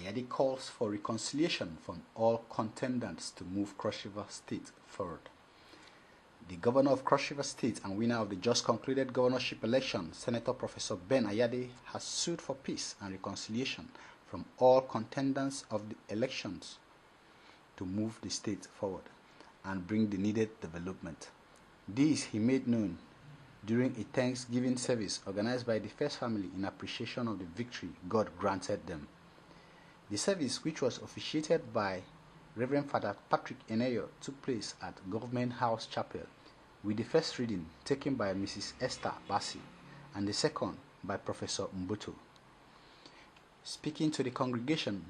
Ayade calls for reconciliation from all contenders to move Cross River State forward. The governor of Cross River State and winner of the just concluded governorship election, Senator Professor Ben Ayade, has sued for peace and reconciliation from all contenders of the elections to move the state forward and bring the needed development. This he made known during a Thanksgiving service organized by the First Family in appreciation of the victory God granted them. The service, which was officiated by Reverend Father Patrick Eneyo, took place at Government House Chapel, with the first reading taken by Mrs. Esther Bassi and the second by Professor Mbuto. Speaking to the congregation,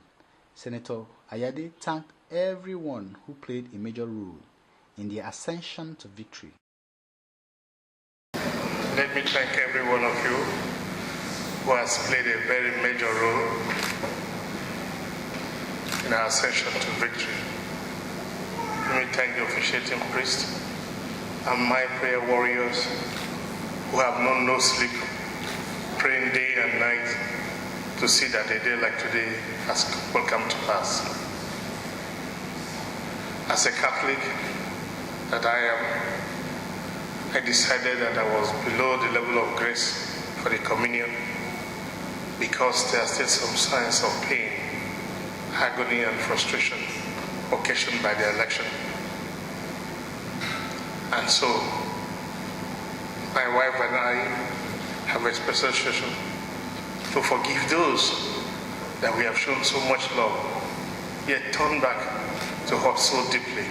Senator Ayade thanked everyone who played a major role in the ascension to victory. Let me thank every one of you who has played a very major role in our ascension to victory. Let me thank the officiating priest and my prayer warriors who have known no sleep, praying day and night to see that a day like today will come to pass. As a Catholic that I am, I decided that I was below the level of grace for the communion because there are still some signs of pain, agony and frustration occasioned by the election. And so, my wife and I have expressed a suggestion to forgive those that we have shown so much love, yet turn back to hurt so deeply.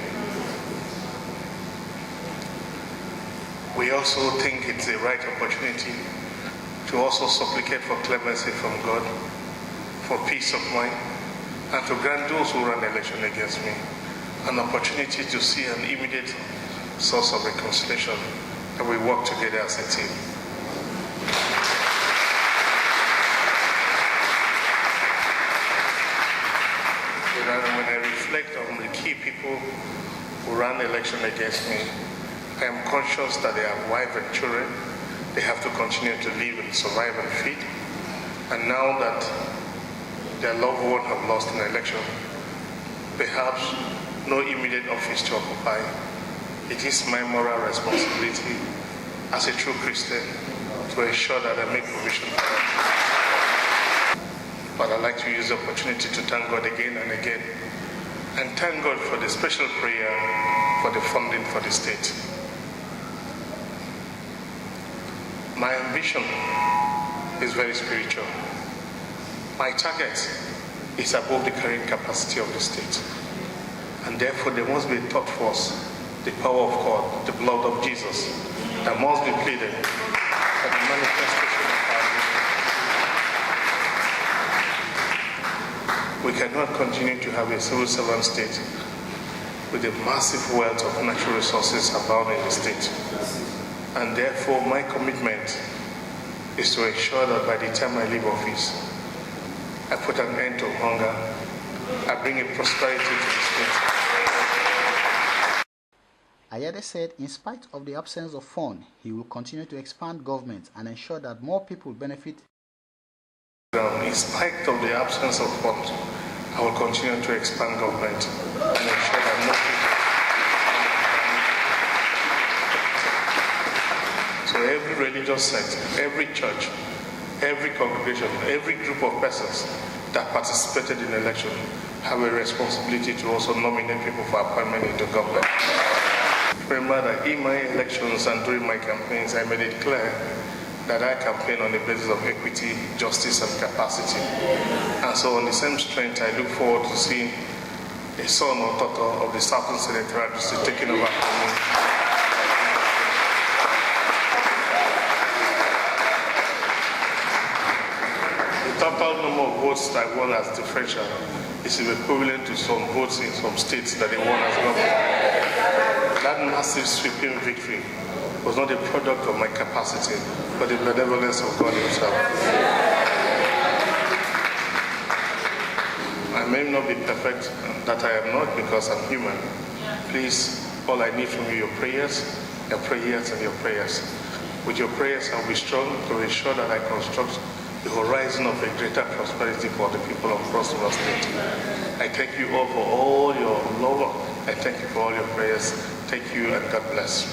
We also think it's the right opportunity to also supplicate for clemency from God, for peace of mind, and to grant those who run election against me an opportunity to see an immediate source of reconciliation, that we work together as a team. When I reflect on the key people who ran election against me, I am conscious that they have wives and children. They have to continue to live and survive and feed. And now that their loved one have lost an election, perhaps no immediate office to occupy, it is my moral responsibility as a true Christian to ensure that I make provision for them. But I'd like to use the opportunity to thank God again and again, and thank God for the special prayer for the funding for the state. My ambition is very spiritual. My target is above the carrying capacity of the state. And therefore there must be a thought force, the power of God, the blood of Jesus, that must be pleaded for the manifestation of our vision. We cannot continue to have a civil servant state with a massive wealth of natural resources abound in the state. And therefore my commitment is to ensure that by the time I leave office, I put an end to hunger, I bring a prosperity to the state. Ayade said in spite of the absence of funds, he will continue to expand government and ensure that more people benefit. In spite of the absence of funds, I will continue to expand government and ensure that more people. So every religious sect, every church, every congregation, every group of persons that participated in the election have a responsibility to also nominate people for appointment into government. Remember that in my elections and during my campaigns, I made it clear that I campaign on the basis of equity, justice, and capacity. And so on the same strength, I look forward to seeing a son or daughter of the Southern Senatorial District taking over from me. The total number of votes that I won as differential is equivalent to some votes in some states that they won as governor. That massive sweeping victory was not a product of my capacity, but the benevolence of God himself. I may not be perfect, that I am not, because I'm human. Please, all I need from you, your prayers, and your prayers. With your prayers, I'll be strong to ensure that I construct the horizon of a greater prosperity for the people of Cross River State. I thank you all for all your love. I thank you for all your prayers. Thank you and God bless.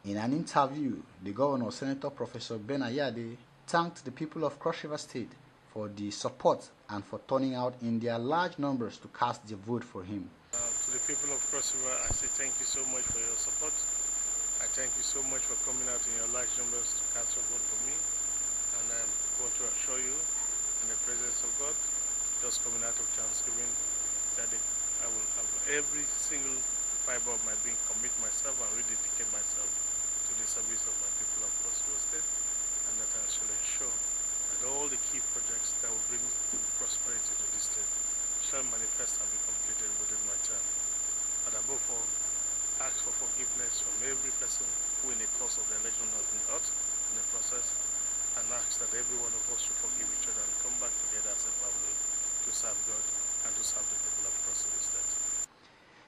In an interview, the Governor, Senator Professor Ben Ayade, thanked the people of Cross River State for the support and for turning out in their large numbers to cast their vote for him. To the people of Cross River, I say thank you so much for your support. I thank you so much for coming out in your large numbers to cast your vote for me. And I want to assure you, in the presence of God, just coming out of Thanksgiving, that I will have every single fiber of my being commit myself and rededicate myself to the service of my people of Cross River State, and that I shall ensure that all the key projects that will bring prosperity to this state shall manifest and be completed within my term. And above all, ask for forgiveness from every person who in the course of the election has been hurt in the process, and ask that every one of us should forgive each other and come back together as a family to serve God and to serve the people of Cross River State.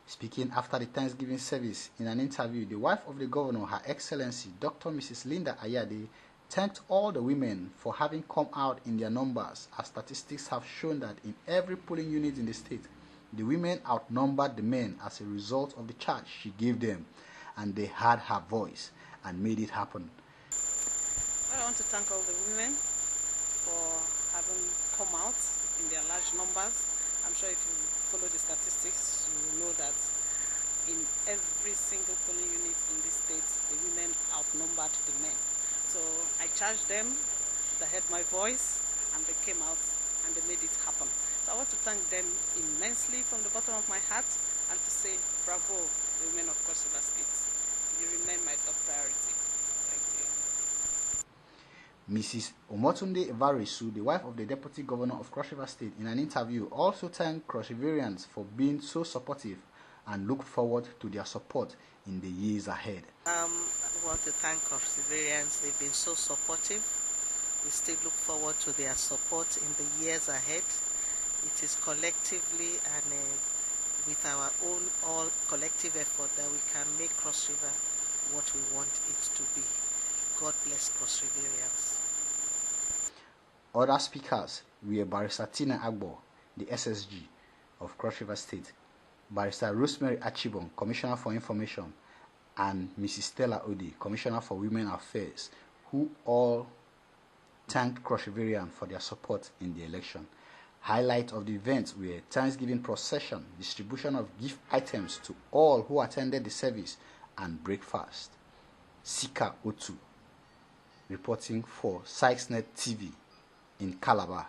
Speaking after the Thanksgiving service in an interview, the wife of the governor, Her Excellency Dr. Mrs. Linda Ayade, thanked all the women for having come out in their numbers, as statistics have shown that in every polling unit in the state, the women outnumbered the men as a result of the charge she gave them, and they had her voice and made it happen. I want to thank all the women for having come out in their large numbers. I'm sure if you follow the statistics, you will know that in every single polling unit in this state, the women outnumbered the men. So I charged them, they heard my voice, and they came out and they made it happen. So I want to thank them immensely from the bottom of my heart and to say bravo, the women of Cross River State. You remain my top priority. Thank you. Mrs. Omotunde Evarisu, the wife of the Deputy Governor of Cross River State, in an interview also thanked Cross Riverians for being so supportive and looked forward to their support in the years ahead. I want to thank Cross Riverians. They've been so supportive. We still look forward to their support in the years ahead. It is collectively and with our own all collective effort that we can make Cross River what we want it to be. God bless Cross Riverians. Other speakers were Barrister Tina Agbo, the SSG of Cross River State, Barrister Rosemary Achibon, Commissioner for Information, and Mrs. Stella Odi, Commissioner for Women Affairs, who all thanked Cross Riverian for their support in the election. Highlight of the event were Thanksgiving procession, distribution of gift items to all who attended the service, and breakfast. Sika Otu, reporting for Sykznet.tv in Calabar.